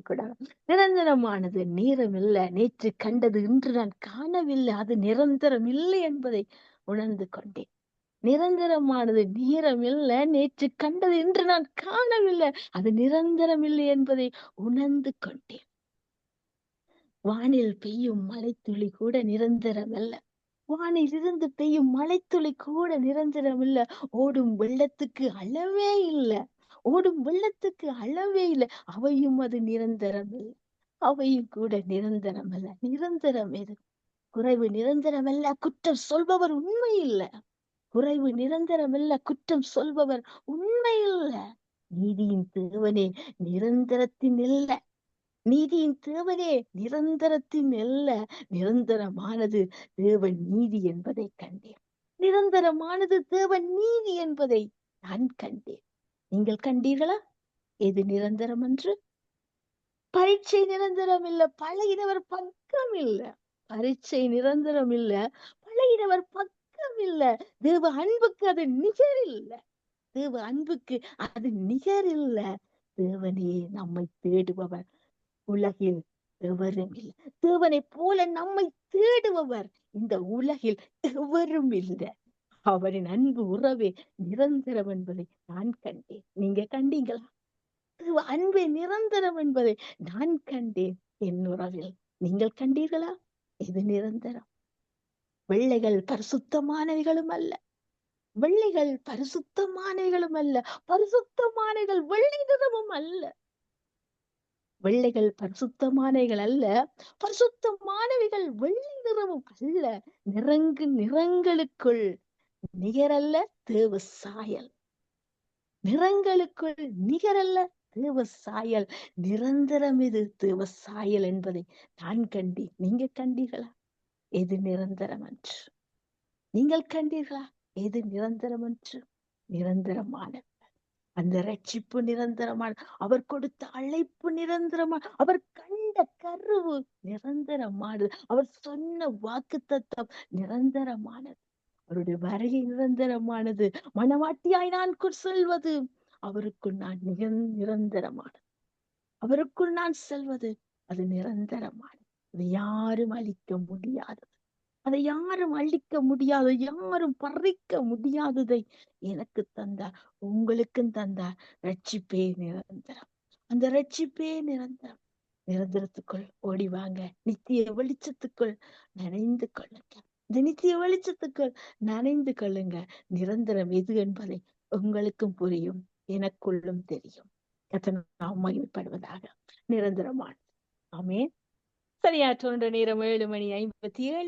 இருக்கக்கூடாது. நிரந்தரமானது நேரம் இல்ல, நேற்று கண்டது இன்று நான் காணவில்லை, அது நிரந்தரம் இல்லை என்பதை உணர்ந்து கொண்டேன். நிரந்தரமானது நேரம் இல்ல, நேற்று கண்டது இன்று நான் காணவில்லை, அது நிரந்தரம் இல்லை என்பதை உணர்ந்து கொண்டேன். வானில் பெய்யும் மழைத்துளி கூட நிரந்தரம் அல்ல. வானில் இருந்து பெய்யும் மழைத்துளி கூட நிரந்தரம் இல்ல. ஓடும் வெள்ளத்துக்கு அளவே இல்ல. ஓடும் வெள்ளத்துக்கு அளவே இல்ல. அவையும் அது நிரந்தரம் இல்லை. அவையும் கூட நிரந்தரம் அல்ல. நிரந்தரம் எது? குறைவு நிரந்தரம் அல்ல. குற்றம் சொல்பவர் உண்மை இல்ல. குறைவு நிரந்தரம் அல்ல. குற்றம் சொல்பவர் உண்மை இல்ல. நீதியின் தேவனே நிரந்தரத்தின் இல்ல. நீதியின் தேவனே நிரந்தரத்தின் அல்ல. நிரந்தரமானது தேவன் நீதி என்பதை கண்டேன். நிரந்தரமானது தேவன் நீதி என்பதை நான் கண்டேன். நீங்கள் கண்டீர்களா? எது நிரந்தரம் என்று? பரீட்சை நிரந்தரம் இல்ல, பழகினவர் பக்கம் இல்ல. பரீட்சை நிரந்தரம் இல்ல, பழகினவர் பக்கம் இல்ல. தேவ அன்புக்கு அது நிகர் இல்ல. தேவ அன்புக்கு அது நிகர் இல்ல. தேவனே நம்மை தேடுபவர் உலகில் எவரும் இல்லை. தேவனை போல நம்மை தேடுபவர் இந்த உலகில் எவரும் இல்லை. அவரின் அன்பு உறவே நிரந்தரம் என்பதை நான் கண்டேன். நீங்க கண்டீங்களா? அன்பே நிரந்தரம் என்பதை நான் கண்டேன் என் உறவில். நீங்கள் கண்டீர்களா? இது நிரந்தரம். வெள்ளைகள் பரிசுத்தமானவைகளும் அல்ல. வெள்ளைகள் பரிசுத்தமானவைகளும் அல்ல. பரிசுத்தமானவைகள் வெள்ளை நிறமும் அல்ல. வெள்ளைகள் பரிசுத்தமானவைகள் அல்ல. பரிசுத்தமானவைகள் வெள்ளை நிறமும் அல்ல. நிறங்களுக்குள் நிகரல்ல தேவ சாயல். நிறங்களுக்குள் நிகரல்ல தேவ சாயல். நிரந்தரம் இது தேவ சாயல் என்பதை நான் கண்டேன். நீங்க கண்டீர்களா? எது நிரந்தரம் என்று? நீங்கள் கண்டீர்களா? எது நிரந்தரம் என்று? நிரந்தரமான அந்த ரட்சிப்பு நிரந்தரமான, அவர் கொடுத்த அழைப்பு நிரந்தரமான, அவர் கண்ட கருவு நிரந்தரமானது, அவர் சொன்ன வாக்குத்தத்தம் நிரந்தரமானது, அவருடைய வருகை நிரந்தரமானது. மனவாட்டியாய் நான் செல்வது அவருக்குள் நான் நிரந்தரமானது. அவருக்குள் நான் செல்வது அது நிரந்தரமானது. அதை யாரும் அழிக்க முடியாதது. அதை யாரும் அழிக்க முடியாது, யாரும் பறிக்க முடியாததை எனக்கு தந்தார், உங்களுக்கும் தந்தார். ரட்சிப்பே நிரந்தரம். அந்த ரட்சிப்பே நிரந்தரம். நிரந்தரத்துக்குள் ஓடி வாங்க. நித்திய வெளிச்சத்துக்குள் நனைந்து கொள்ளுங்க. இந்த நித்திய வெளிச்சத்துக்குள் நனைந்து கொள்ளுங்க. நிரந்தரம் எது என்பதை உங்களுக்கும் புரியும், எனக்குள்ளும் தெரியும். கர்த்தர் நாமம் மகிமைப்படுவதாக. நிரந்தரமான ஆமென். சரியா, நேரம் 7:57